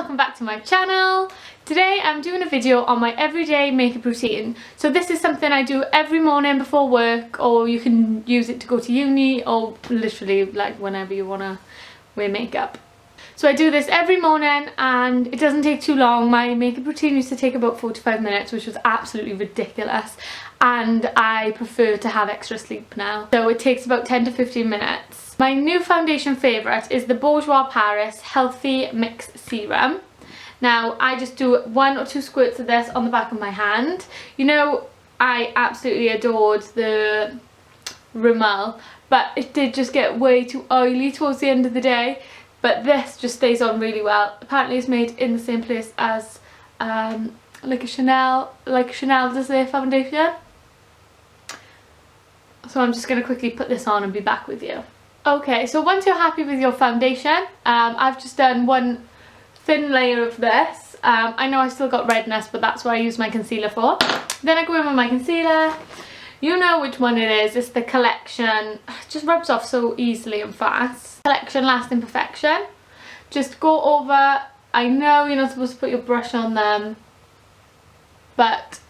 welcome back to my channel. Today I'm doing a video on my everyday makeup routine. So this is something I do every morning before work, or you can use it to go to uni, or literally like whenever you want to wear makeup. So I do this every morning and it doesn't take too long. My makeup routine used to take about 45 minutes, which was absolutely ridiculous, and I prefer to have extra sleep now. So it takes about 10 to 15 minutes. My new foundation favourite is the Bourjois Paris Healthy Mix Serum. Now I just do 1 or 2 squirts of this on the back of my hand. You know, I absolutely adored the Rimmel, but it did just get way too oily towards the end of the day. But this just stays on really well. Apparently it's made in the same place as like Chanel does their foundation. So I'm just going to quickly put this on and be back with you. Okay, so once you're happy with your foundation, I've just done one thin layer of this. I know I still got redness, but that's what I use my concealer for. Then I go in with my concealer. You know which one it is. It's the Collection. It just rubs off so easily and fast. Collection Lasting Perfection. Just go over. I know you're not supposed to put your brush on them, but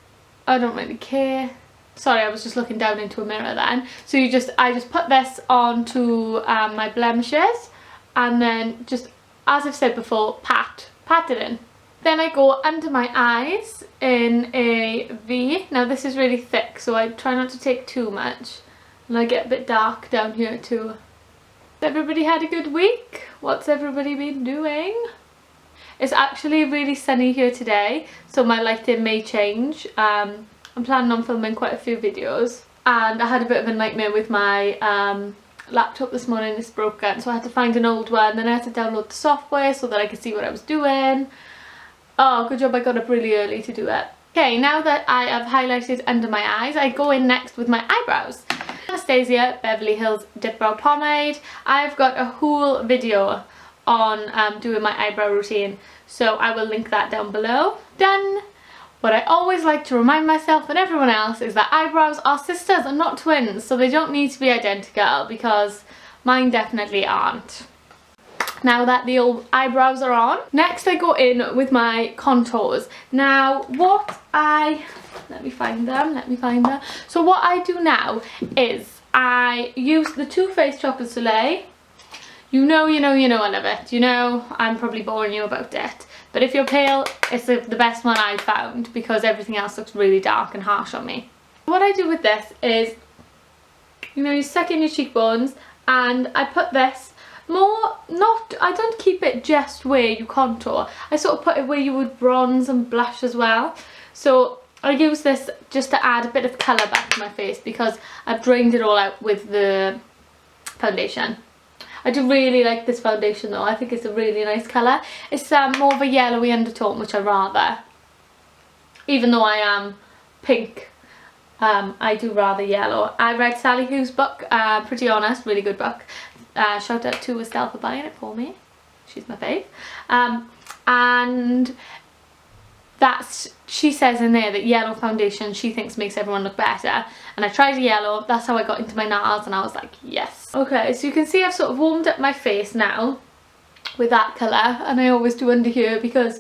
I don't really care. Sorry, I was just looking down into a mirror then. So I just put this onto my blemishes, and then just, as I've said before, pat it in. Then I go under my eyes in a V. Now this is really thick, so I try not to take too much, and I get a bit dark down here too. Everybody had a good week? What's everybody been doing? It's actually really sunny here today, so my lighting may change. I'm planning on filming quite a few videos, and I had a bit of a nightmare with my laptop this morning. It's broken, so I had to find an old one. Then I had to download the software so that I could see what I was doing. Oh, good job I got up really early to do it. Okay, now that I have highlighted under my eyes, I go in next with my eyebrows. Anastasia Beverly Hills Dip Brow Pomade. I've got a whole video on doing my eyebrow routine, so I will link that down below. Done. What I always like to remind myself and everyone else is that eyebrows are sisters and not twins, so they don't need to be identical, because mine definitely aren't. Now that the old eyebrows are on, next I go in with my contours. Now let me find them. So what I do now is I use the Too Faced Chocolate Soleil. You know I love it. You know I'm probably boring you about it. But if you're pale, it's the best one I've found, because everything else looks really dark and harsh on me. What I do with this is, you suck in your cheekbones, and I put this I don't keep it just where you contour. I sort of put it where you would bronze and blush as well. So I use this just to add a bit of colour back to my face, because I've drained it all out with the foundation. I do really like this foundation though. I think it's a really nice colour. It's more of a yellowy undertone, which I rather. Even though I am pink, I do rather yellow. I read Sally Hugh's book, Pretty Honest, really good book. Shout out to Estelle for buying it for me. She's my fave. And she says in there that yellow foundation she thinks makes everyone look better, and I tried a yellow. That's how I got into my NARS, and I was like, yes. Okay, so you can see I've sort of warmed up my face now with that colour, and I always do under here, because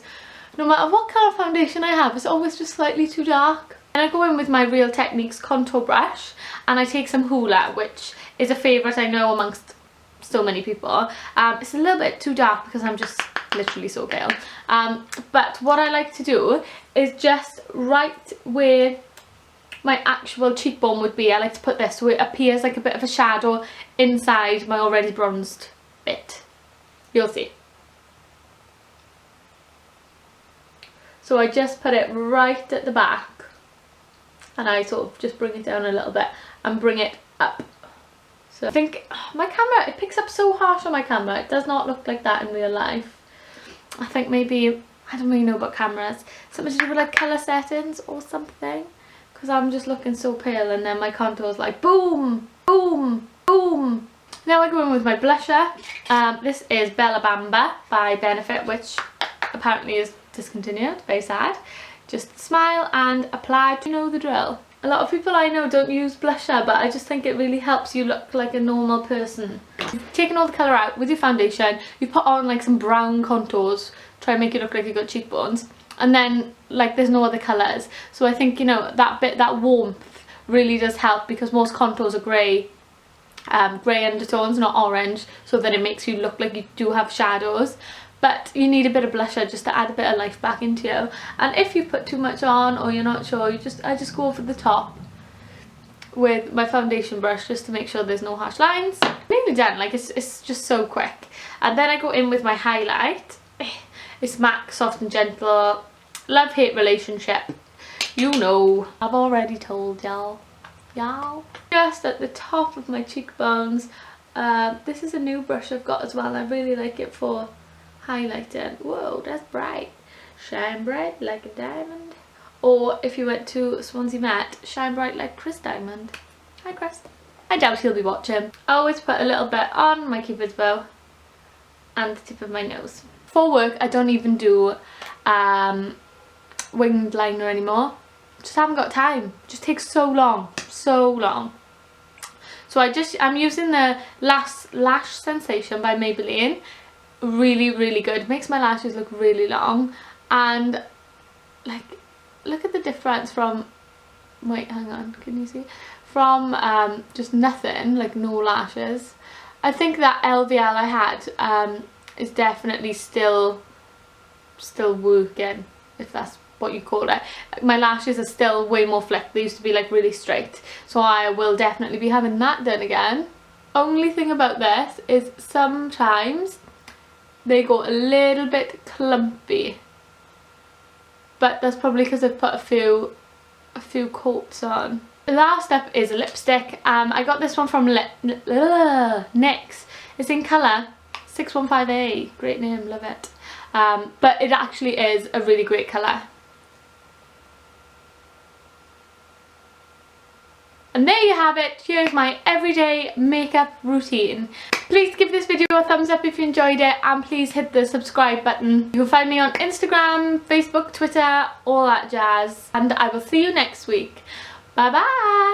no matter what colour foundation I have, it's always just slightly too dark. And I go in with my Real Techniques contour brush, and I take some Hoola, which is a favourite I know amongst so many people. It's a little bit too dark because I'm just literally so pale. But what I like to do is just right where my actual cheekbone would be, I like to put this so it appears like a bit of a shadow inside my already bronzed bit. You'll see. So I just put it right at the back, and I sort of just bring it down a little bit and bring it up. So I think my camera, it picks up so harsh on my camera. It does not look like that in real life. I think maybe, I don't really know about cameras, something to do with like colour settings or something, because I'm just looking so pale, and then my contour's like boom, boom, boom. Now I go in with my blusher. This is Bella Bamba by Benefit, which apparently is discontinued, very sad. Just smile and apply, you know the drill. A lot of people I know don't use blusher, but I just think it really helps you look like a normal person. You've taken all the colour out with your foundation, you put on like some brown contours, try and make it look like you've got cheekbones, and then like there's no other colours. So I think, you know, that warmth really does help, because most contours are grey. Grey undertones, not orange, so that it makes you look like you do have shadows. But you need a bit of blusher just to add a bit of life back into you. And if you put too much on or you're not sure, I just go over the top with my foundation brush just to make sure there's no harsh lines. Nearly done, like it's just so quick. And then I go in with my highlight. It's MAC Soft and Gentle, love-hate relationship. You know, I've already told y'all. Just at the top of my cheekbones. This is a new brush I've got as well. I really like it for highlighting. Whoa, that's bright. Shine bright like a diamond. Or if you went to Swansea Met, shine bright like Chris Diamond. Hi Chris. I doubt he'll be watching. I always put a little bit on my cupid's bow and the tip of my nose. For work I don't even do winged liner anymore. Just haven't got time. It just takes so long. So I'm using the Last Lash Sensation by Maybelline. Really good. It makes my lashes look really long, and like look at the difference from, wait, hang on, can you see, from just nothing, like no lashes. I think that LVL I had is definitely still working, if that's what you call it. My lashes are still way more flicked. They used to be like really straight, so I will definitely be having that done again. Only thing about this is sometimes they go a little bit clumpy, but that's probably because I've put a few coats on. The last step is a lipstick. I got this one from NYX. It's in colour 615A. Great name, love it. But it actually is a really great colour. And there you have it. Here's my everyday makeup routine. Please give this video a thumbs up if you enjoyed it, and please hit the subscribe button. You can find me on Instagram, Facebook, Twitter, all that jazz. And I will see you next week. Bye bye!